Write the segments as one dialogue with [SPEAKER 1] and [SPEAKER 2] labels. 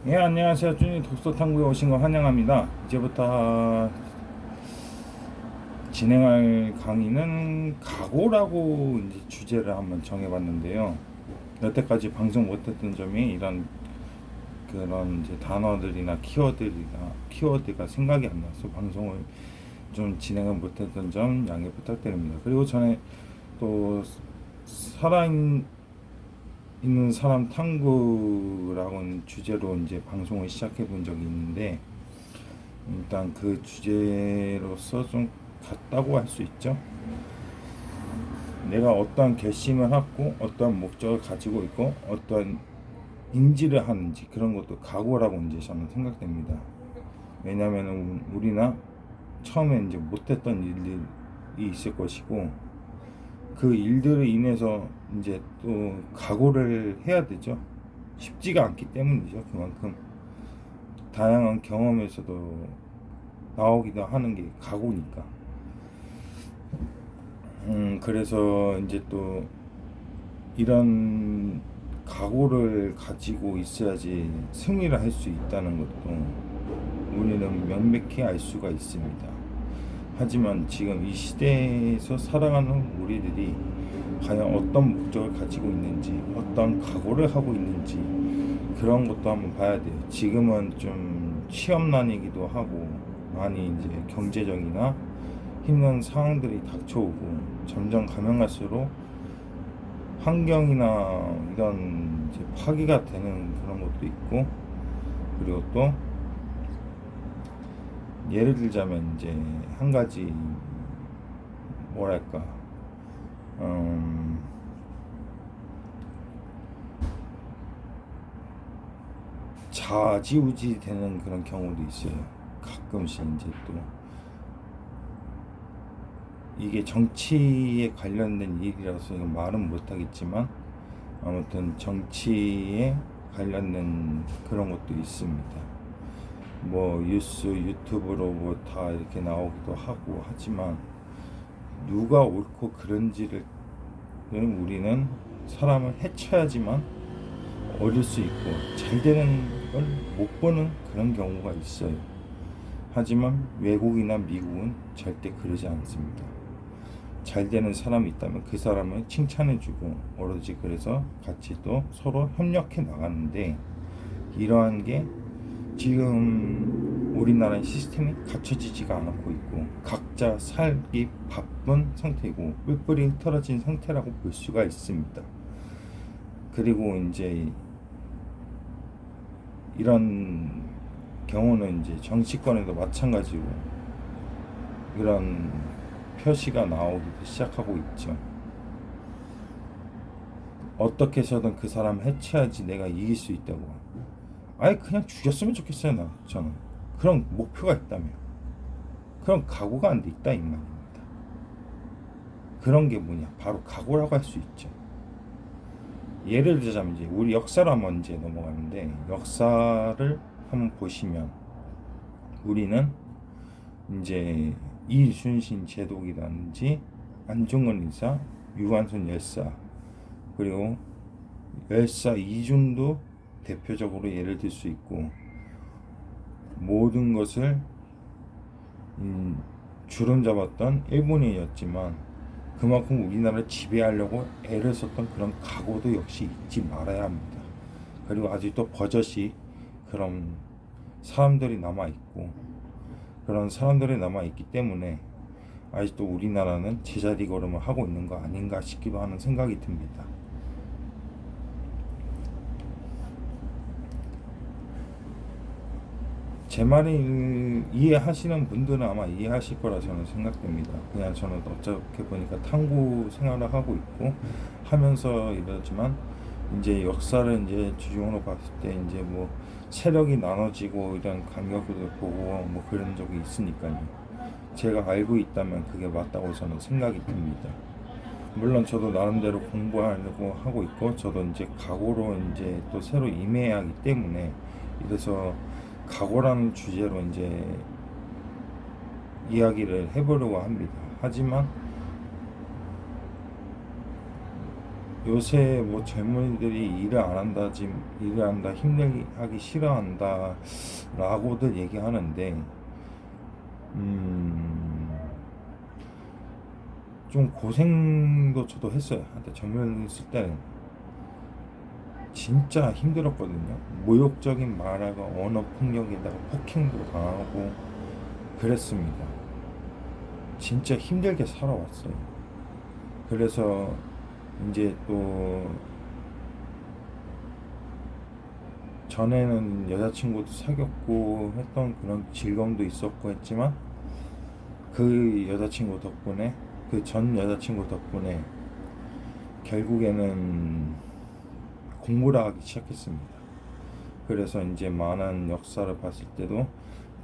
[SPEAKER 1] 예, 안녕하세요. 쭈니 독서탐구에 오신 거 환영합니다. 이제부터 진행할 강의는 각오라고 이제 주제를 한번 정해봤는데요. 여태까지 방송 못했던 점이 이런 그런 이제 단어들이나 키워드가 생각이 안 나서 방송을 좀 진행을 못했던 점 양해 부탁드립니다. 그리고 전에 또 살아있는 사람 탐구라는 주제로 이제 방송을 시작해 본 적이 있는데, 일단 그 주제로서 좀 같다고 할 수 있죠. 내가 어떠한 결심을 하고 어떠한 목적을 가지고 있고 어떠한 인지를 하는지 그런 것도 각오라고 이제 저는 생각됩니다. 왜냐하면 우리나 처음에 이제 못했던 일들이 있을 것이고 그 일들을 인해서 이제 또 각오를 해야 되죠. 쉽지가 않기 때문이죠. 그만큼 다양한 경험에서도 나오기도 하는 게 각오니까. 그래서 이제 또 이런 각오를 가지고 있어야지 승리를 할 수 있다는 것도 우리는 명백히 알 수가 있습니다. 하지만 지금 이 시대에서 살아가는 우리들이 과연 어떤 목적을 가지고 있는지, 어떤 각오를 하고 있는지 그런 것도 한번 봐야 돼요. 지금은 좀 취업난이기도 하고 많이 이제 경제적이나 힘든 상황들이 닥쳐오고 점점 가면 갈수록 환경이나 이런 이제 파괴가 되는 그런 것도 있고, 그리고 또 예를 들자면 이제 한 가지 뭐랄까 음, 좌지우지 되는 그런 경우도 있어요. 가끔씩 이제 또 이게 정치에 관련된 일이라서 이건 말은 못하겠지만 아무튼 정치에 관련된 그런 것도 있습니다. 뭐 뉴스 유튜브로 뭐 다 이렇게 나오기도 하고 하지만 누가 옳고 그른지를 우리는 사람을 해쳐야지만 얻을 수 있고 잘 되는 걸 못 보는 그런 경우가 있어요. 하지만 외국이나 미국은 절대 그러지 않습니다. 잘 되는 사람이 있다면 그 사람을 칭찬해주고 오로지 그래서 같이 또 서로 협력해 나가는데, 이러한 게 지금 우리나라의 시스템이 갖춰지지가 않고 있고 각자 살기 바쁜 상태고 뿔뿔이 흩어진 상태라고 볼 수가 있습니다. 그리고 이제 이런 경우는 이제 정치권에도 마찬가지로 이런 표시가 나오기도 시작하고 있죠. 어떻게 해서든 그 사람을 해쳐야지 내가 이길 수 있다고. 아예 그냥 죽였으면 좋겠어요. 저는 그런 목표가 있다면, 그런 각오가 안 돼 있다 이 말입니다. 그런 게 뭐냐, 바로 각오라고 할 수 있죠. 예를 들자면 이제 우리 역사로 한번 이제 넘어가는데, 역사를 한번 보시면 우리는 이제 이순신 제독이라든지 안중근 의사, 유한순 열사, 그리고 열사 이중도 대표적으로 예를 들 수 있고, 모든 것을 주름 잡았던 일본인이었지만 그만큼 우리나라를 지배하려고 애를 썼던 그런 각오도 역시 잊지 말아야 합니다. 그리고 아직도 버젓이 그런 사람들이 남아있고, 그런 사람들이 남아있기 때문에 아직도 우리나라는 제자리 걸음을 하고 있는 거 아닌가 싶기도 하는 생각이 듭니다. 제 말을 이해하시는 분들은 아마 이해하실 거라 저는 생각됩니다. 그냥 저는 어떻게 보니까 탐구 생활을 하고 있고 하면서 이러지만, 이제 역사를 이제 주중으로 봤을 때 이제 뭐 세력이 나눠지고 이런 간격을 보고 뭐 그런 적이 있으니까요. 제가 알고 있다면 그게 맞다고 저는 생각이 듭니다. 물론 저도 나름대로 공부하려고 하고 있고, 저도 이제 각오로 이제 또 새로 임해야 하기 때문에, 이래서 각오라는 주제로 이제 이야기를 해보려고 합니다. 하지만 요새 뭐 젊은이들이 일을 한다, 힘들게 하기 싫어한다, 라고들 얘기하는데, 음, 좀 고생도 저도 했어요. 한때 젊은 있을 때는 진짜 힘들었거든요. 모욕적인 말하고 언어 폭력에다가 폭행도 당하고 그랬습니다. 진짜 힘들게 살아왔어요. 그래서 이제 또 전에는 여자친구도 사귀었고 했던 그런 즐거움도 있었고 했지만 그 여자친구 덕분에 그 전 여자친구 덕분에 결국에는 공부를 하기 시작했습니다. 그래서 이제 많은 역사를 봤을 때도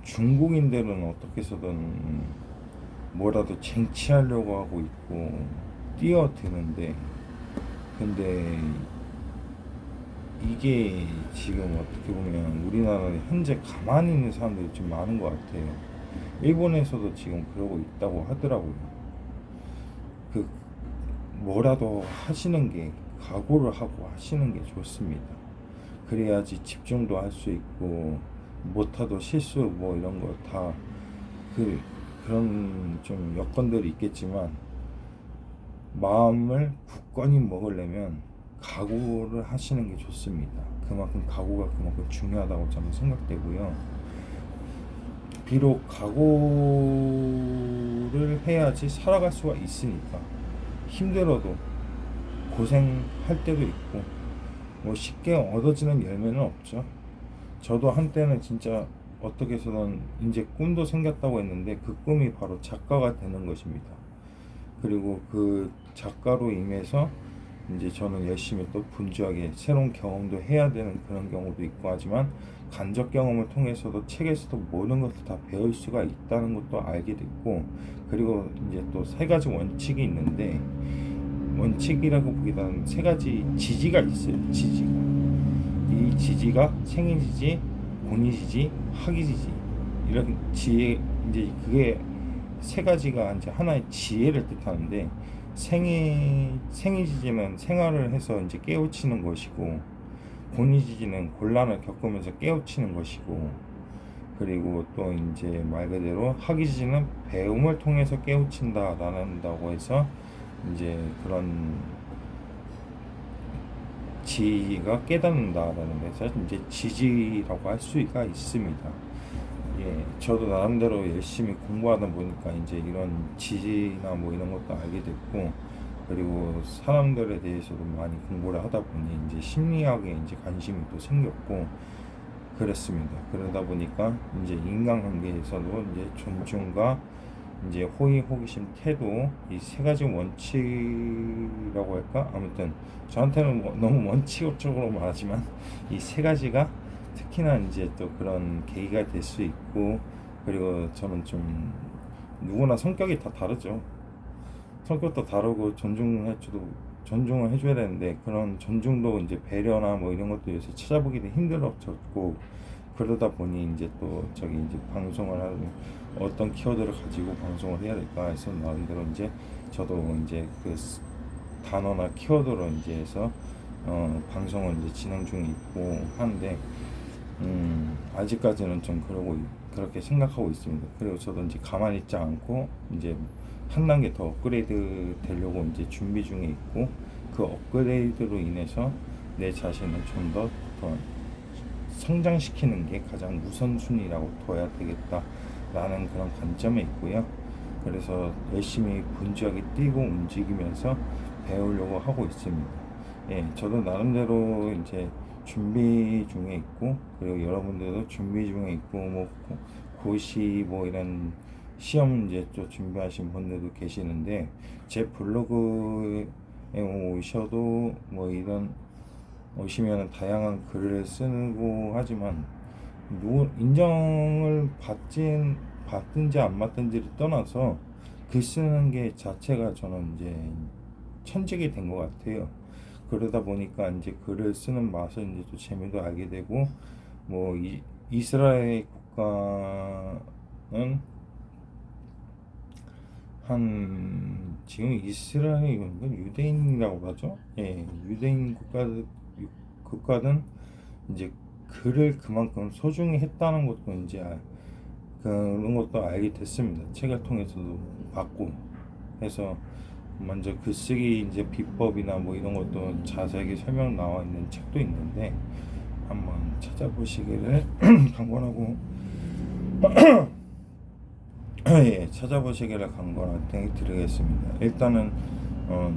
[SPEAKER 1] 중국인들은 어떻게 해서든 뭐라도 쟁취하려고 하고 있고 뛰어드는데, 근데 이게 지금 어떻게 보면 우리나라에 현재 가만히 있는 사람들이 좀 많은 것 같아요. 일본에서도 지금 그러고 있다고 하더라고요. 그 뭐라도 하시는 게 각오를 하고 하시는 게 좋습니다. 그래야지 집중도 할 수 있고 못하도 실수 뭐 이런 거 다 그런 좀 여건들이 있겠지만 마음을 굳건히 먹으려면 각오를 하시는 게 좋습니다. 그만큼 각오가 그만큼 중요하다고 저는 생각되고요. 비록 각오를 해야지 살아갈 수가 있으니까 힘들어도 고생할 때도 있고 뭐 쉽게 얻어지는 열매는 없죠. 저도 한때는 진짜 어떻게 해서든 이제 꿈도 생겼다고 했는데 그 꿈이 바로 작가가 되는 것입니다. 그리고 그 작가로 인해서 이제 저는 열심히 또 분주하게 새로운 경험도 해야 되는 그런 경우도 있고 하지만 간접 경험을 통해서도 책에서도 모든 것을 다 배울 수가 있다는 것도 알게 됐고, 그리고 이제 또 세 가지 원칙이 있는데 원칙이라고 보기보다는 세 가지 지지가 있어요. 지지가 이 지지가 생인지지, 본이지지, 학이지지 이런 지혜, 이제 그게 세 가지가 이제 하나의 지혜를 뜻하는데 생이지지는 생활을 해서 이제 깨우치는 것이고 본이지지는 곤란을 겪으면서 깨우치는 것이고 그리고 또 이제 말 그대로 학이지지는 배움을 통해서 깨우친다라는다고 해서 이제 그런 지가 깨닫는다라는 데서 이제 지지라고 할 수가 있습니다. 예, 저도 나름대로 열심히 공부하다 보니까 이제 이런 지지나 뭐 이런 것도 알게 됐고, 그리고 사람들에 대해서도 많이 공부를 하다 보니 이제 심리학에 이제 관심이 또 생겼고 그랬습니다. 그러다 보니까 이제 인간관계에서도 이제 존중과 이제 호의, 호기심, 태도 이 세 가지 원칙이라고 할까? 아무튼 저한테는 뭐 너무 원칙적으로 말하지만 이 세 가지가 특히나 이제 또 그런 계기가 될 수 있고, 그리고 저는 좀 누구나 성격이 다 다르죠. 성격도 다르고 존중을 해줘야 되는데 그런 존중도 이제 배려나 뭐 이런 것도 요새 찾아보기도 힘들어졌고 그러다 보니 이제 또 저기 이제 방송을 하는 어떤 키워드를 가지고 방송을 해야 될까 해서 나름대로 이제 저도 이제 그 단어나 키워드로 이제 해서 방송을 이제 진행 중에 있고 하는데 아직까지는 좀 그렇게 생각하고 있습니다. 그리고 저도 이제 가만히 있지 않고 이제 한 단계 더 업그레이드 되려고 이제 준비 중에 있고 그 업그레이드로 인해서 내 자신을 좀 더 성장시키는 게 가장 우선순위라고 둬야 되겠다라는 그런 관점에 있고요. 그래서 열심히 분주하게 뛰고 움직이면서 배우려고 하고 있습니다. 예, 저도 나름대로 이제 준비 중에 있고 그리고 여러분들도 준비 중에 있고 뭐 고시 뭐 이런 시험 이제 또 준비하신 분들도 계시는데 제 블로그에 오셔도 뭐 이런 오시면 다양한 글을 쓰고 하지만 인정을 받든지 안 받든지를 떠나서 글 쓰는 게 자체가 저는 이제 천직이 된 것 같아요. 그러다 보니까 이제 글을 쓰는 맛을 이제 또 재미도 알게 되고 뭐 이스라엘 국가는 한 지금 이스라엘이 이건 유대인이라고 하죠. 예, 유대인 국가든 이제 글을 그만큼 소중히 했다는 것도 이제 그런 것도 알게 됐습니다. 책을 통해서도 봤고 해서 먼저 글쓰기 이제 비법이나 뭐 이런 것도 자세하게 설명 나와 있는 책도 있는데 한번 찾아보시기를 강권하고 예, 찾아보시기를 강권하게 드리겠습니다. 일단은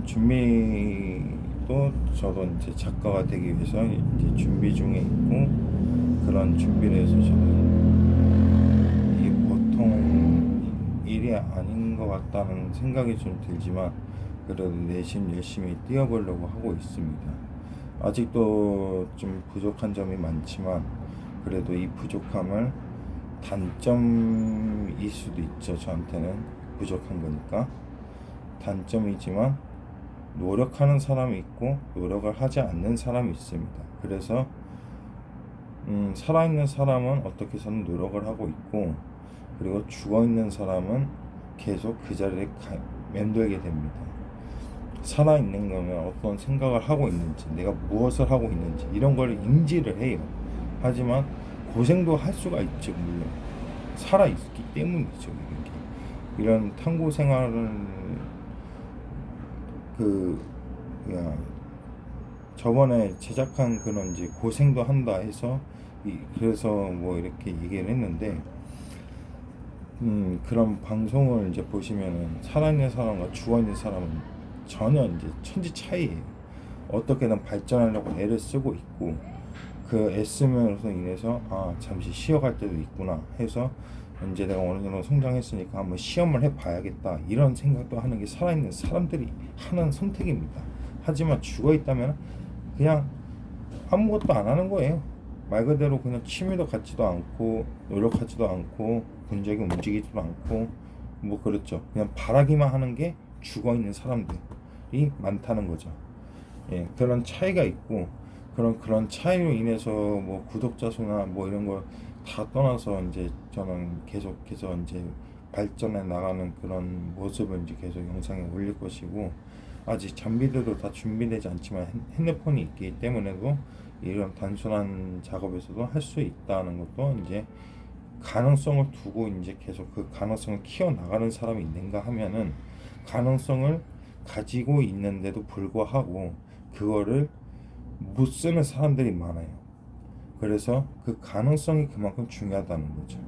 [SPEAKER 1] 준비도 저도 이제 작가가 되기 위해서 이제 준비 중에 있고 그런 준비를 해서 저는 이게 보통 일이 아닌 것 같다는 생각이 좀 들지만 그래도 내심 열심히 뛰어보려고 하고 있습니다. 아직도 좀 부족한 점이 많지만 그래도 이 부족함을 단점일 수도 있죠. 저한테는 부족한 거니까 단점이지만 노력하는 사람이 있고 노력을 하지 않는 사람이 있습니다. 그래서 살아있는 사람은 어떻게 해서는 노력을 하고 있고 그리고 죽어있는 사람은 계속 그 자리에 맴돌게 됩니다. 살아있는 거면 어떤 생각을 하고 있는지 내가 무엇을 하고 있는지 이런 걸 인지를 해요. 하지만 고생도 할 수가 있죠. 물론 살아있기 때문이죠. 이런 탐구 생활을 저번에 제작한 그런 이제 고생도 한다 해서 그래서 뭐 이렇게 얘기를 했는데 그런 방송을 이제 보시면은 살아있는 사람과 죽어있는 사람은 전혀 이제 천지 차이예요. 어떻게든 발전하려고 애를 쓰고 있고 그 애쓰면서 인해서 잠시 쉬어갈 때도 있구나 해서 이제 내가 어느 정도 성장했으니까 한번 시험을 해봐야겠다 이런 생각도 하는 게 살아있는 사람들이 하는 선택입니다. 하지만 죽어있다면 그냥 아무것도 안 하는 거예요. 말 그대로 그냥 취미도 갖지도 않고 노력하지도 않고 분적이 움직이지도 않고 뭐 그렇죠. 그냥 바라기만 하는 게 죽어있는 사람들이 많다는 거죠. 예, 그런 차이가 있고 그런 차이로 인해서 뭐 구독자 수나 뭐 이런 거 다 떠나서 이제 저는 계속해서 이제 발전해 나가는 그런 모습을 이제 계속 영상에 올릴 것이고 아직 장비들도 다 준비되지 않지만 핸드폰이 있기 때문에도 이런 단순한 작업에서도 할 수 있다는 것도 이제 가능성을 두고 이제 계속 그 가능성을 키워 나가는 사람이 있는가 하면은 가능성을 가지고 있는데도 불구하고 그거를 못 쓰는 사람들이 많아요. 그래서 그 가능성이 그만큼 중요하다는 거죠.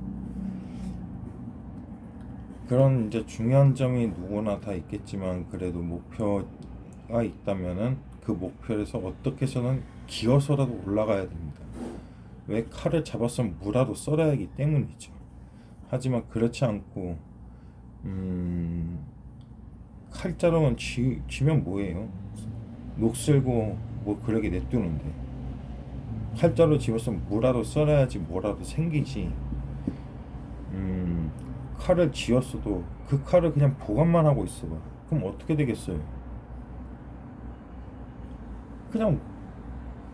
[SPEAKER 1] 그런 이제 중요한 점이 누구나 다 있겠지만 그래도 목표가 있다면은 그 목표에서 어떻게 해서는 기어서라도 올라가야 됩니다. 왜 칼을 잡았으면 무라도 썰어야 하기 때문이죠. 하지만 그렇지 않고 칼자루만 쥐면 뭐예요? 녹슬고 뭐 그러게 냅두는데 칼자루 집었으면 무라도 썰어야지 뭐라도 생기지. 칼을 쥐었어도 그 칼을 그냥 보관만 하고 있어봐. 그럼 어떻게 되겠어요? 그냥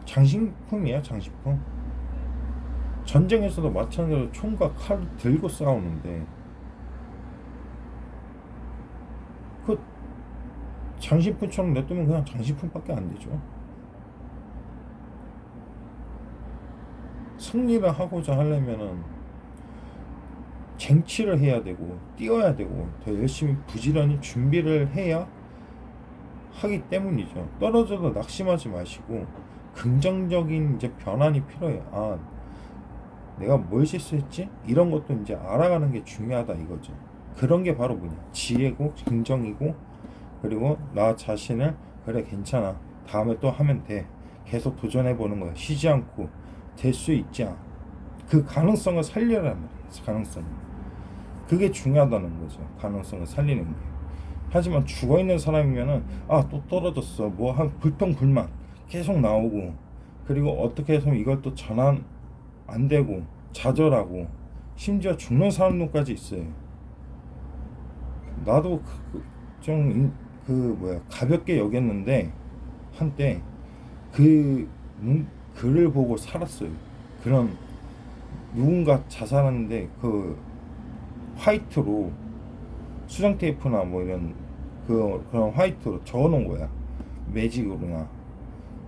[SPEAKER 1] 장식품이야, 장식품. 전쟁에서도 마찬가지로 총과 칼을 들고 싸우는데 그 장식품처럼 냅두면 그냥 장식품밖에 안 되죠. 승리를 하고자 하려면은 쟁취를 해야 되고 뛰어야 되고 더 열심히 부지런히 준비를 해야 하기 때문이죠. 떨어져도 낙심하지 마시고 긍정적인 이제 변환이 필요해요. 내가 뭘 실수했지? 이런 것도 이제 알아가는 게 중요하다 이거죠. 그런 게 바로 뭐냐? 지혜고 긍정이고 그리고 나 자신을 그래 괜찮아. 다음에 또 하면 돼. 계속 도전해 보는 거야. 쉬지 않고 될 수 있지. 그 가능성을 살려라는 말이에요. 가능성. 그게 중요하다는 거죠. 가능성을 살리는 게. 하지만 죽어있는 사람이면은 또 떨어졌어. 뭐 한 불평불만 계속 나오고 그리고 어떻게 해서 이걸 또 전환 안 되고 좌절하고 심지어 죽는 사람들까지 있어요. 나도 좀 가볍게 여겼는데 한때 글을 보고 살았어요. 그런 누군가 자살하는데 그 화이트로 수정 테이프나 뭐 이런 그런 화이트로 적어놓은 거야. 매직으로나.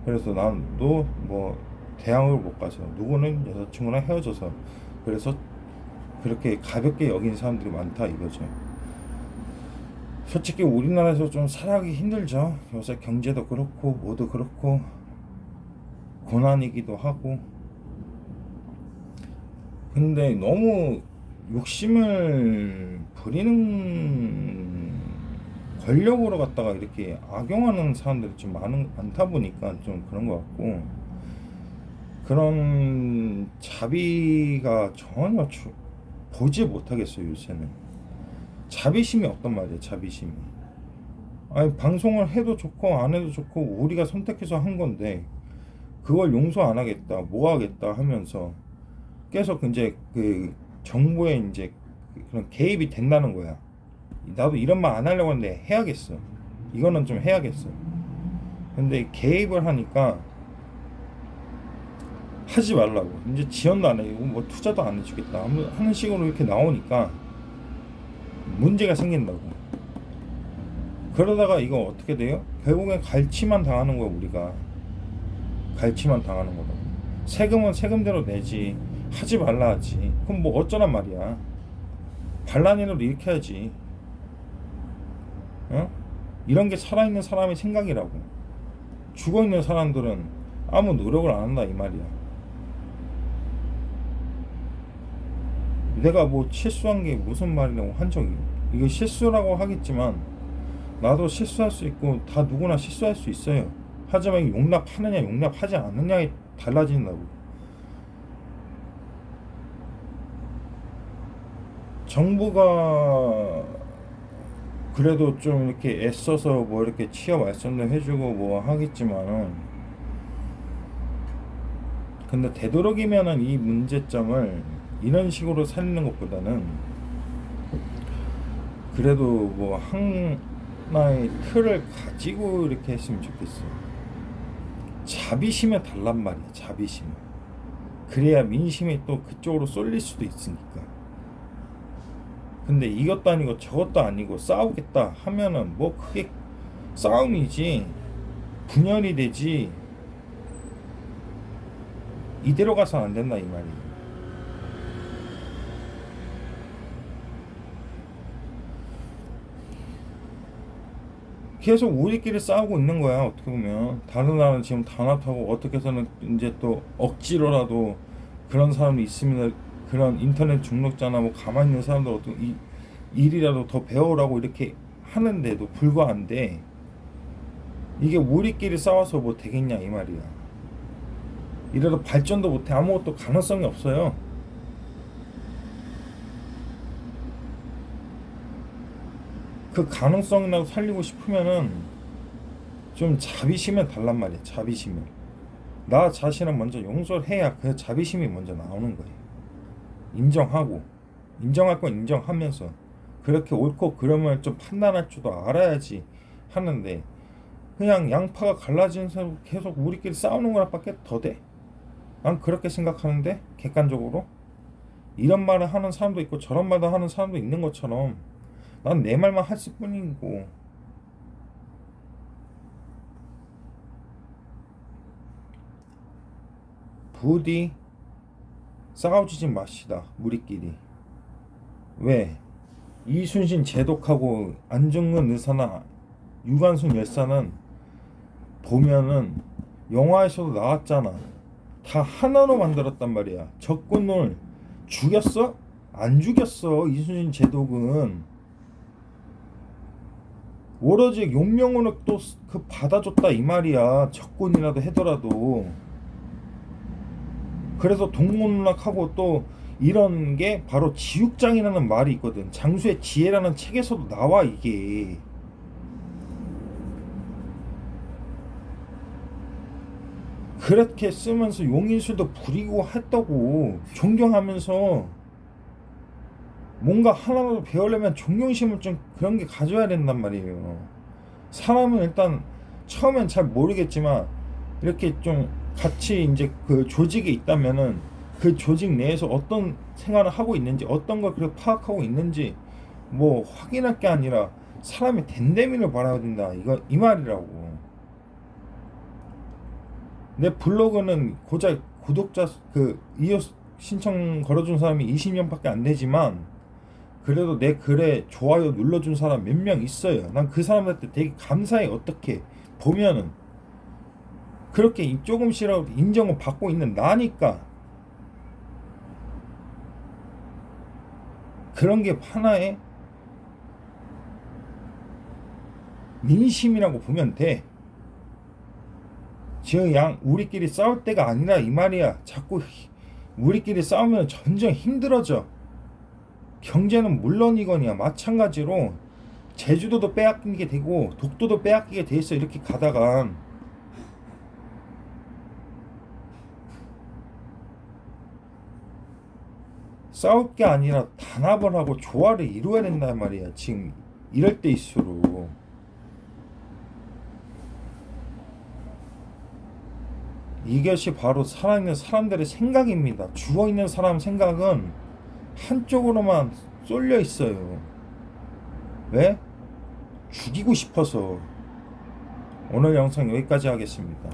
[SPEAKER 1] 그래서 난도 뭐 대학을 못 가서 누구는 여자친구랑 헤어져서 그래서 그렇게 가볍게 여긴 사람들이 많다 이거죠. 솔직히 우리나라에서 좀 살아가기 힘들죠. 요새 경제도 그렇고 뭐도 그렇고 고난이기도 하고. 근데 너무 욕심을 부리는 권력으로 갖다가 이렇게 악용하는 사람들이 좀 많다 보니까 좀 그런 것 같고, 그런 자비가 전혀 보지 못하겠어요 요새는. 자비심이 없단 말이에요. 자비심이. 아니 방송을 해도 좋고 안 해도 좋고 우리가 선택해서 한 건데 그걸 용서 안 하겠다 뭐 하겠다 하면서 계속 이제 그 정부에 이제 그런 개입이 된다는 거야. 나도 이런 말 안 하려고 하는데 해야겠어. 이거는 좀 해야겠어. 근데 개입을 하니까 하지 말라고. 이제 지원도 안 해주고 뭐 투자도 안 해주겠다 하는 식으로 이렇게 나오니까 문제가 생긴다고. 그러다가 이거 어떻게 돼요? 결국엔 갈치만 당하는 거야. 우리가 갈치만 당하는 거라고. 세금은 세금대로 내지, 하지 말라 하지. 그럼 뭐 어쩌란 말이야. 반란이라도 일으켜야지. 어? 이런 게 살아있는 사람의 생각이라고. 죽어있는 사람들은 아무 노력을 안 한다 이 말이야. 내가 뭐 실수한 게 무슨 말이라고 한 적이, 이거 실수라고 하겠지만 나도 실수할 수 있고 다 누구나 실수할 수 있어요. 하지만 용납하느냐 용납하지 않느냐에 달라진다고. 정부가 그래도 좀 이렇게 애써서 뭐 이렇게 취업 말씀도 해주고 뭐 하겠지만은, 근데 되도록이면은 이 문제점을 이런 식으로 살리는 것보다는 그래도 뭐 하나의 틀을 가지고 이렇게 했으면 좋겠어. 자비심에 달란 말이야. 자비심. 그래야 민심이 또 그쪽으로 쏠릴 수도 있으니까. 근데 이것도 아니고 저것도 아니고 싸우겠다 하면은 뭐 그게 싸움이지 분열이 되지, 이대로 가서는 안 된다 이 말이야. 계속 우리끼리 싸우고 있는 거야. 어떻게 보면 다른 나라는 지금 단합하고 어떻게 해서는 이제 또 억지로라도 그런 사람이 있으면 그런 인터넷 중독자나 뭐 가만히 있는 사람들 어떤 일이라도 더 배우라고 이렇게 하는데도 불구한데 이게 우리끼리 싸워서 뭐 되겠냐 이 말이야. 이래도 발전도 못해. 아무것도 가능성이 없어요. 그 가능성이라도 살리고 싶으면은 좀 자비심에 달란 말이야. 자비심에. 나 자신을 먼저 용서를 해야 그 자비심이 먼저 나오는 거예요. 인정하고, 인정할 건 인정하면서 그렇게 옳고 그러면 좀 판단할 줄도 알아야지 하는데, 그냥 양파가 갈라진 사람 계속 우리끼리 싸우는 거라밖에 더 돼? 난 그렇게 생각하는데, 객관적으로. 이런 말을 하는 사람도 있고 저런 말을 하는 사람도 있는 것처럼 난 내 말만 했을 뿐이고. 부디 싸우지 마시다 우리끼리. 왜? 이순신 제독하고 안중근 의사나 유관순 열사는 보면은 영화에서도 나왔잖아. 다 하나로 만들었단 말이야. 적군을 죽였어? 안 죽였어. 이순신 제독은 오로지 용명으로 또 그 받아줬다 이 말이야. 적군이라도 하더라도. 그래서 동문락하고 또 이런 게 바로 지육장이라는 말이 있거든. 장수의 지혜라는 책에서도 나와 이게. 그렇게 쓰면서 용인술도 부리고 했다고. 존경하면서 뭔가 하나라도 배우려면 존경심을 좀 그런 게 가져야 된단 말이에요. 사람은 일단 처음엔 잘 모르겠지만 이렇게 좀 같이 이제 그 조직에 있다면은 그 조직 내에서 어떤 생활을 하고 있는지, 어떤 걸 그렇게 파악하고 있는지 뭐 확인할 게 아니라 사람의 됨됨이를 바라야 된다. 이거 이 말이라고. 내 블로그는 고작 구독자 그 이웃 신청 걸어준 사람이 20명밖에 안 되지만 그래도 내 글에 좋아요 눌러준 사람 몇 명 있어요. 난 그 사람한테 되게 감사해. 어떻게 보면은 그렇게 조금씩이라도 인정을 받고 있는 나니까 그런 게 하나의 민심이라고 보면 돼. 지금 우리끼리 싸울 때가 아니라 이 말이야. 자꾸 우리끼리 싸우면 점점 힘들어져. 경제는 물론이거니와 마찬가지로 제주도도 빼앗기게 되고 독도도 빼앗기게 돼 있어. 이렇게 가다가 싸울 게 아니라 단합을 하고 조화를 이루어야 된단 말이야. 지금 이럴 때일수록 이것이 바로 살아있는 사람들의 생각입니다. 죽어있는 사람 생각은 한쪽으로만 쏠려 있어요. 왜? 죽이고 싶어서. 오늘 영상 여기까지 하겠습니다.